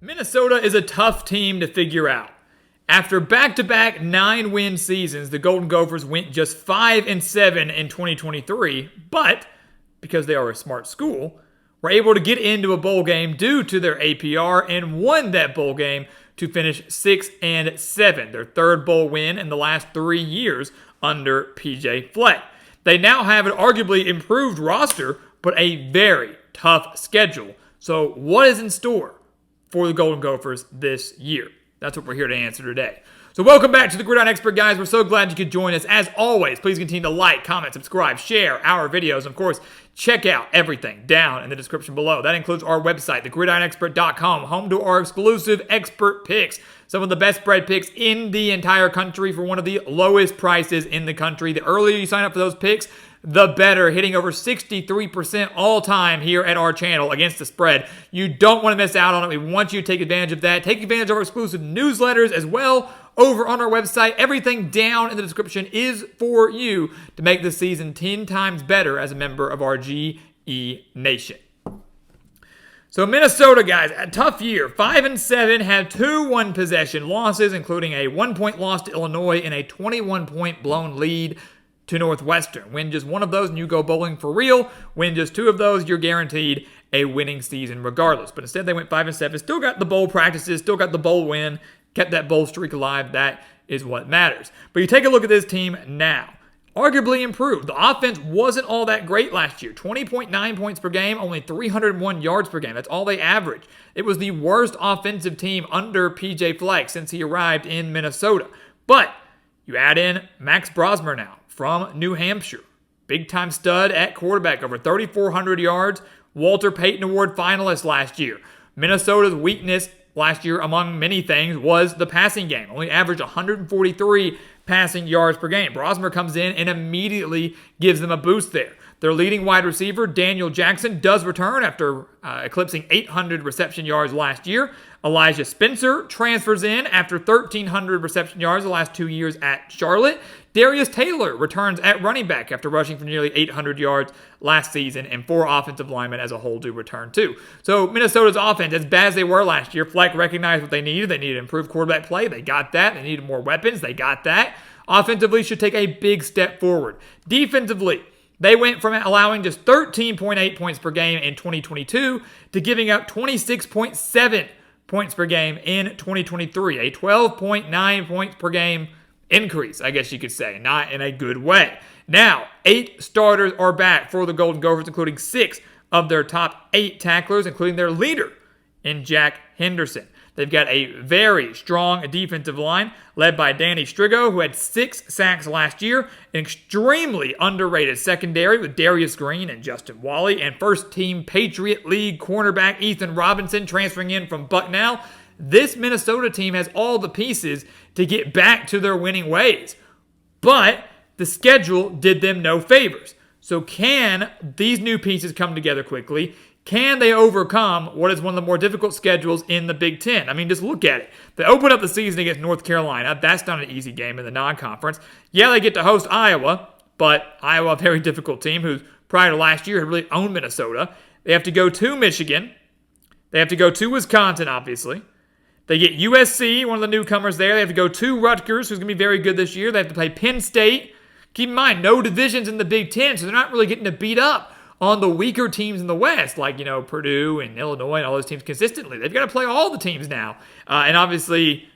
Minnesota is a tough team to figure out. After back-to-back 9-win seasons, the Golden Gophers went just 5-7 in 2023, but because they are a smart school, were able to get into a bowl game due to their APR and won that bowl game to finish 6-7, their third bowl win in the last 3 years under PJ Fleck. They now have an arguably improved roster, but a very tough schedule. So what is in store for the Golden Gophers this year? That's what we're here to answer today. So welcome back to the Gridiron Expert, guys. We're so glad you could join us. As always, please continue to like, comment, subscribe, share our videos. And of course, check out everything down in the description below. That includes our website, thegridironexpert.com, home to our exclusive expert picks. Some of the best spread picks in the entire country for one of the lowest prices in the country. The earlier you sign up for those picks, the better, hitting over 63% all time here at our channel against the spread. You don't want to miss out on it. We want you to take advantage of that. Take advantage of our exclusive newsletters as well over on our website. Everything down in the description is for you to make this season 10 times better as a member of our GE Nation. So Minnesota, guys, a tough year. 5-7, had 2 one-possession losses, including a 1-point loss to Illinois and a 21-point blown lead to Northwestern. Win just one of those and you go bowling for real. Win just 2 of those, you're guaranteed a winning season regardless. But instead they went 5-7, still got the bowl practices, still got the bowl win, kept that bowl streak alive. That is what matters. But you take a look at this team now. Arguably improved. The offense wasn't all that great last year. 20.9 points per game, only 301 yards per game. That's all they averaged. It was the worst offensive team under PJ Fleck since he arrived in Minnesota. But you add in Max Brosmer now from New Hampshire. Big-time stud at quarterback, over 3,400 yards. Walter Payton Award finalist last year. Minnesota's weakness last year, among many things, was the passing game. Only averaged 143 passing yards per game. Brosmer comes in and immediately gives them a boost there. Their leading wide receiver, Daniel Jackson, does return after eclipsing 800 reception yards last year. Elijah Spencer transfers in after 1,300 reception yards the last 2 years at Charlotte. Darius Taylor returns at running back after rushing for nearly 800 yards last season, and 4 offensive linemen as a whole do return too. So Minnesota's offense, as bad as they were last year, Fleck recognized what they needed. They needed improved quarterback play. They got that. They needed more weapons. They got that. Offensively should take a big step forward. Defensively, they went from allowing just 13.8 points per game in 2022 to giving up 26.7 points per game in 2023. A 12.9 points per game increase, I guess you could say. Not in a good way. Now, 8 starters are back for the Golden Gophers, including 6 of their top 8 tacklers, including their leader in Jack Henderson. They've got a very strong defensive line led by Danny Strigo, who had 6 sacks last year. An extremely underrated secondary with Darius Green and Justin Wally, and first-team Patriot League cornerback Ethan Robinson transferring in from BetNow. This Minnesota team has all the pieces to get back to their winning ways. But the schedule did them no favors. So can these new pieces come together quickly? Can they overcome what is one of the more difficult schedules in the Big Ten? I mean, just look at it. They open up the season against North Carolina. That's not an easy game in the non-conference. Yeah, they get to host Iowa, but Iowa, a very difficult team who prior to last year had really owned Minnesota. They have to go to Michigan. They have to go to Wisconsin, obviously. They get USC, one of the newcomers there. They have to go to Rutgers, who's going to be very good this year. They have to play Penn State. Keep in mind, no divisions in the Big Ten, so they're not really getting to beat up on the weaker teams in the West, like, Purdue and Illinois and all those teams consistently. They've got to play all the teams now. And obviously,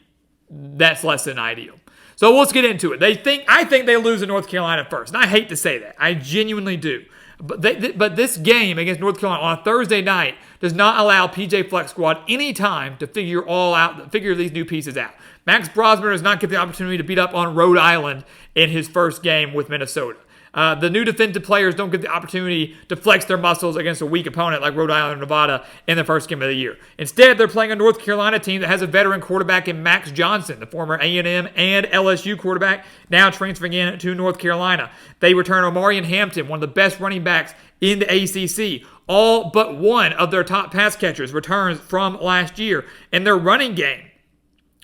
that's less than ideal. So let's get into it. I think they lose to North Carolina first. And I hate to say that. I genuinely do. But this game against North Carolina on a Thursday night does not allow PJ Fleck squad any time to figure these new pieces out. Max Brosmer does not get the opportunity to beat up on Rhode Island in his first game with Minnesota. The new defensive players don't get the opportunity to flex their muscles against a weak opponent like Rhode Island or Nevada in the first game of the year. Instead, they're playing a North Carolina team that has a veteran quarterback in Max Johnson, the former A&M and LSU quarterback, now transferring in to North Carolina. They return Omarion Hampton, one of the best running backs in the ACC. All but one of their top pass catchers returns from last year. And their running game,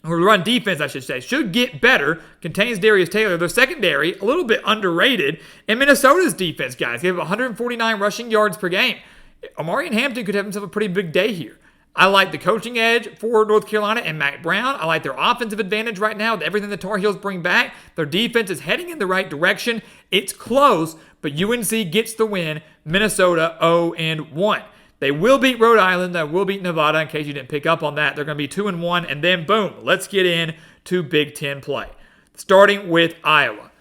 or run defense, I should say, should get better. Contains Darius Taylor. Their secondary, a little bit underrated. And Minnesota's defense, guys, they have 149 rushing yards per game. Omarion Hampton could have himself a pretty big day here. I like the coaching edge for North Carolina and Matt Brown. I like their offensive advantage right now. Everything the Tar Heels bring back. Their defense is heading in the right direction. It's close, but UNC gets the win. Minnesota 0-1. They will beat Rhode Island. They will beat Nevada, in case you didn't pick up on that. They're going to be 2-1, and then boom, let's get into Big Ten play. Starting with Iowa.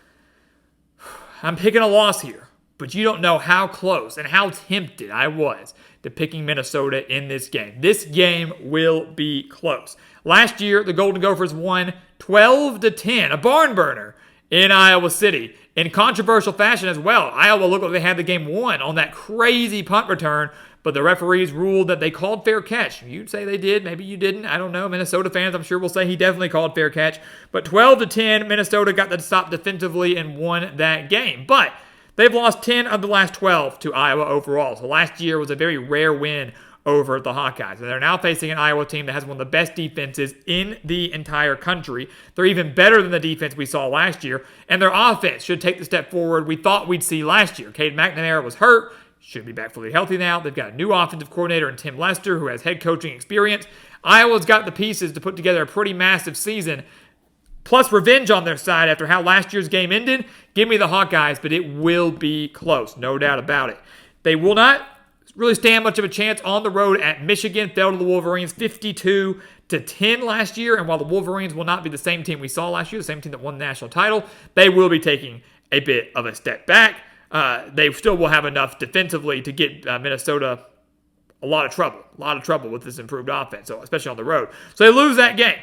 I'm picking a loss here, but you don't know how close and how tempted I was to picking Minnesota in this game. This game will be close. Last year, the Golden Gophers won 12-10, a barn burner in Iowa City, in controversial fashion as well. Iowa looked like they had the game won on that crazy punt return, but the referees ruled that they called fair catch. You'd say they did. Maybe you didn't. I don't know. Minnesota fans, I'm sure, will say he definitely called fair catch. But 12-10, Minnesota got the stop defensively and won that game. But they've lost 10 of the last 12 to Iowa overall. So last year was a very rare win over the Hawkeyes. And they're now facing an Iowa team that has one of the best defenses in the entire country. They're even better than the defense we saw last year. And their offense should take the step forward we thought we'd see last year. Cade McNamara was hurt. Should be back fully healthy now. They've got a new offensive coordinator in Tim Lester, who has head coaching experience. Iowa's got the pieces to put together a pretty massive season, plus revenge on their side after how last year's game ended. Give me the Hawkeyes, but it will be close, no doubt about it. They will not really stand much of a chance on the road at Michigan. Fell to the Wolverines 52-10 last year, and while the Wolverines will not be the same team we saw last year, the same team that won the national title, they will be taking a bit of a step back. They still will have enough defensively to get Minnesota a lot of trouble with this improved offense, so especially on the road. So they lose that game.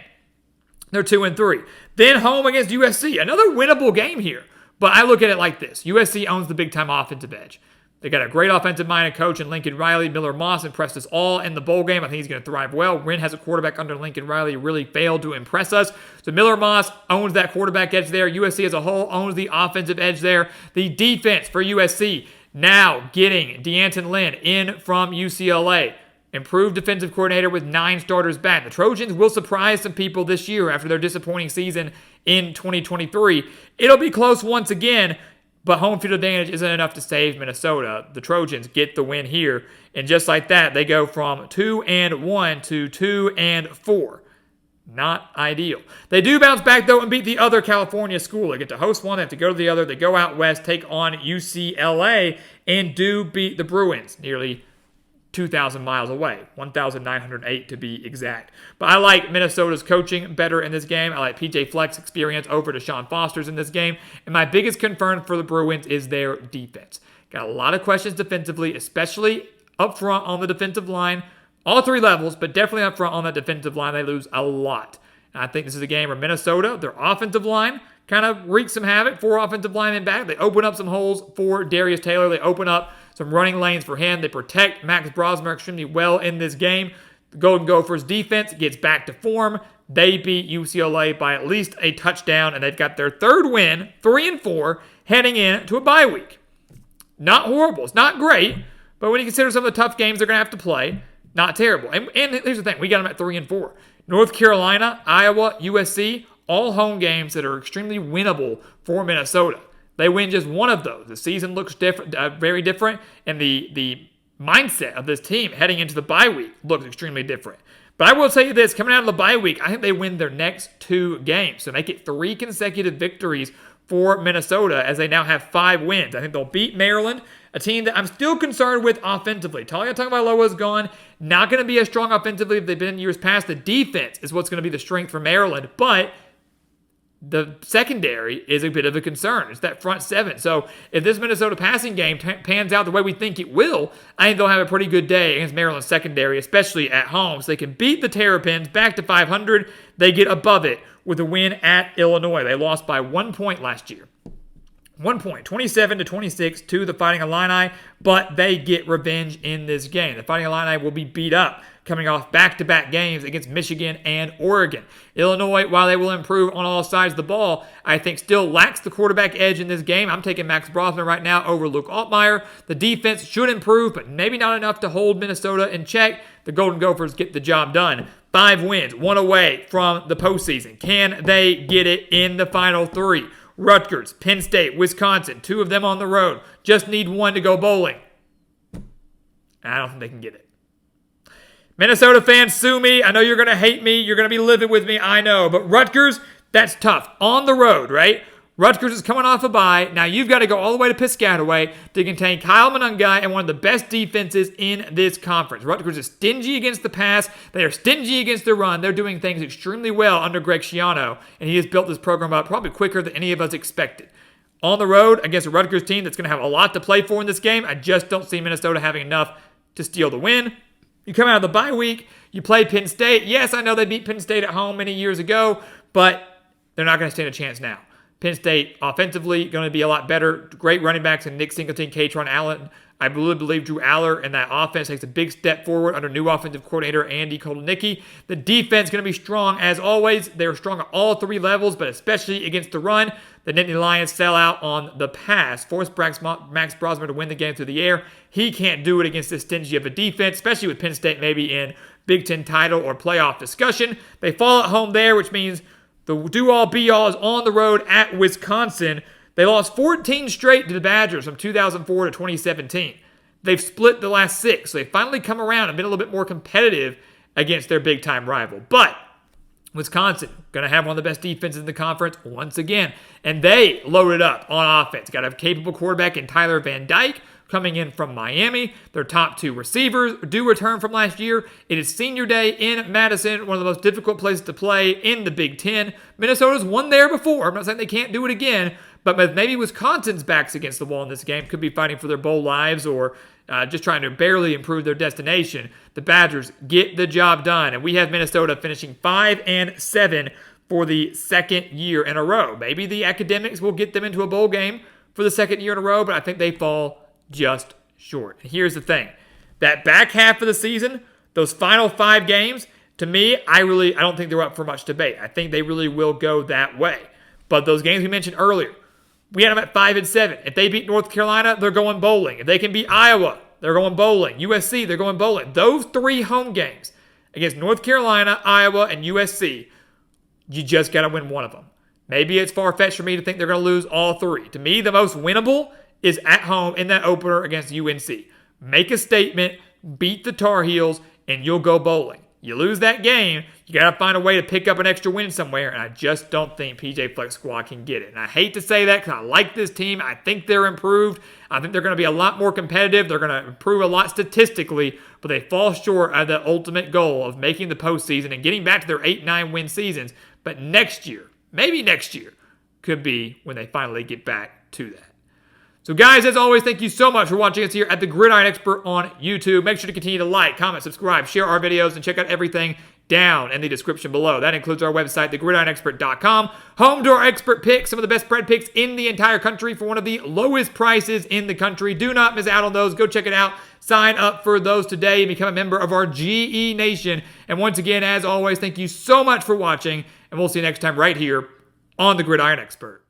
They're 2-3. Then home against USC, another winnable game here. But I look at it like this: USC owns the big-time offensive edge. They got a great offensive-minded coach in Lincoln Riley. Miller Moss impressed us all in the bowl game. I think he's going to thrive well. Wren has a quarterback under Lincoln Riley who really failed to impress us. So Miller Moss owns that quarterback edge there. USC as a whole owns the offensive edge there. The defense for USC now getting D'Anton Lynn in from UCLA. Improved defensive coordinator with 9 starters back. The Trojans will surprise some people this year after their disappointing season in 2023. It'll be close once again, but home field advantage isn't enough to save Minnesota. The Trojans get the win here, and just like that, they go from 2-1 to 2-4. Not ideal. They do bounce back, though, and beat the other California school. They get to host one, they have to go to the other. They go out west, take on UCLA, and do beat the Bruins, nearly 2,000 miles away, 1,908 to be exact. But I like Minnesota's coaching better in this game. I like PJ Fleck's experience over to Sean Foster's in this game. And my biggest concern for the Bruins is their defense. Got a lot of questions defensively, especially up front on the defensive line. All 3 levels, but definitely up front on that defensive line, they lose a lot. And I think this is a game where Minnesota, their offensive line, kind of wreaks some havoc. 4 offensive linemen back. They open up some holes for Darius Taylor. They open up some running lanes for him. They protect Max Brosmer extremely well in this game. The Golden Gophers defense gets back to form. They beat UCLA by at least a touchdown, and they've got their 3rd win, 3-4, heading into a bye week. Not horrible. It's not great, but when you consider some of the tough games they're going to have to play, not terrible. And here's the thing. We got them at 3-4. North Carolina, Iowa, USC, all home games that are extremely winnable for Minnesota. They win just one of those. The season looks different, very different, and the mindset of this team heading into the bye week looks extremely different. But I will tell you this, coming out of the bye week, I think they win their next 2 games. So make it 3 consecutive victories for Minnesota as they now have 5 wins. I think they'll beat Maryland, a team that I'm still concerned with offensively. Talia Tagovailoa is gone. Not going to be as strong offensively as they've been in years past. The defense is what's going to be the strength for Maryland, but the secondary is a bit of a concern. It's that front 7. So if this Minnesota passing game pans out the way we think it will, I think they'll have a pretty good day against Maryland's secondary, especially at home. So they can beat the Terrapins back to 500. They get above it with a win at Illinois. They lost by 1 point last year. 1 point, 27-26 to the Fighting Illini, but they get revenge in this game. The Fighting Illini will be beat up coming off back-to-back games against Michigan and Oregon. Illinois, while they will improve on all sides of the ball, I think still lacks the quarterback edge in this game. I'm taking Max Brosnan right now over Luke Altmaier. The defense should improve, but maybe not enough to hold Minnesota in check. The Golden Gophers get the job done. 5 wins, 1 away from the postseason. Can they get it in the final 3? Rutgers, Penn State, Wisconsin, 2 of them on the road. Just need 1 to go bowling. I don't think they can get it. Minnesota fans, sue me. I know you're going to hate me. You're going to be livid with me. I know. But Rutgers, that's tough. On the road, right? Rutgers is coming off a bye. Now you've got to go all the way to Piscataway to contain Kyle Monangai and one of the best defenses in this conference. Rutgers is stingy against the pass. They are stingy against the run. They're doing things extremely well under Greg Schiano, and he has built this program up probably quicker than any of us expected. On the road against a Rutgers team that's going to have a lot to play for in this game, I just don't see Minnesota having enough to steal the win. You come out of the bye week, you play Penn State. Yes, I know they beat Penn State at home many years ago, but they're not going to stand a chance now. Penn State offensively going to be a lot better. Great running backs in Nick Singleton, Katron Allen. I really believe Drew Aller and that offense takes a big step forward under new offensive coordinator Andy Kolnicki. The defense going to be strong as always. They are strong at all three levels, but especially against the run. The Nittany Lions sell out on the pass. Force Max Brosmer to win the game through the air. He can't do it against this stingy of a defense, especially with Penn State maybe in Big Ten title or playoff discussion. They fall at home there, which means the do-all, be-all is on the road at Wisconsin. They lost 14 straight to the Badgers from 2004 to 2017. They've split the last 6, so they've finally come around and been a little bit more competitive against their big-time rival. But Wisconsin, going to have one of the best defenses in the conference once again. And they loaded up on offense. Got a capable quarterback in Tyler Van Dyke, coming in from Miami. Their top 2 receivers do return from last year. It is senior day in Madison, one of the most difficult places to play in the Big Ten. Minnesota's won there before. I'm not saying they can't do it again, but maybe Wisconsin's backs against the wall in this game, could be fighting for their bowl lives or just trying to barely improve their destination. The Badgers get the job done, and we have Minnesota finishing 5-7 for the second year in a row. Maybe the academics will get them into a bowl game for the second year in a row, but I think they fall just short. And here's the thing. That back half of the season, those final 5 games, to me, I don't think they're up for much debate. I think they really will go that way. But those games we mentioned earlier, we had them at 5-7. If they beat North Carolina, they're going bowling. If they can beat Iowa, they're going bowling. USC, they're going bowling. Those 3 home games against North Carolina, Iowa, and USC, you just got to win one of them. Maybe it's far-fetched for me to think they're going to lose all 3. To me, the most winnable is at home in that opener against UNC. Make a statement, beat the Tar Heels, and you'll go bowling. You lose that game, you got to find a way to pick up an extra win somewhere, and I just don't think PJ Fleck Squad can get it. And I hate to say that because I like this team. I think they're improved. I think they're going to be a lot more competitive. They're going to improve a lot statistically, but they fall short of the ultimate goal of making the postseason and getting back to their 8-9 win seasons. But next year, maybe next year, could be when they finally get back to that. So guys, as always, thank you so much for watching us here at the Gridiron Expert on YouTube. Make sure to continue to like, comment, subscribe, share our videos, and check out everything down in the description below. That includes our website, thegridironexpert.com, home to our expert picks, some of the best spread picks in the entire country for one of the lowest prices in the country. Do not miss out on those. Go check it out. Sign up for those today and become a member of our GE Nation. And once again, as always, thank you so much for watching, and we'll see you next time right here on the Gridiron Expert.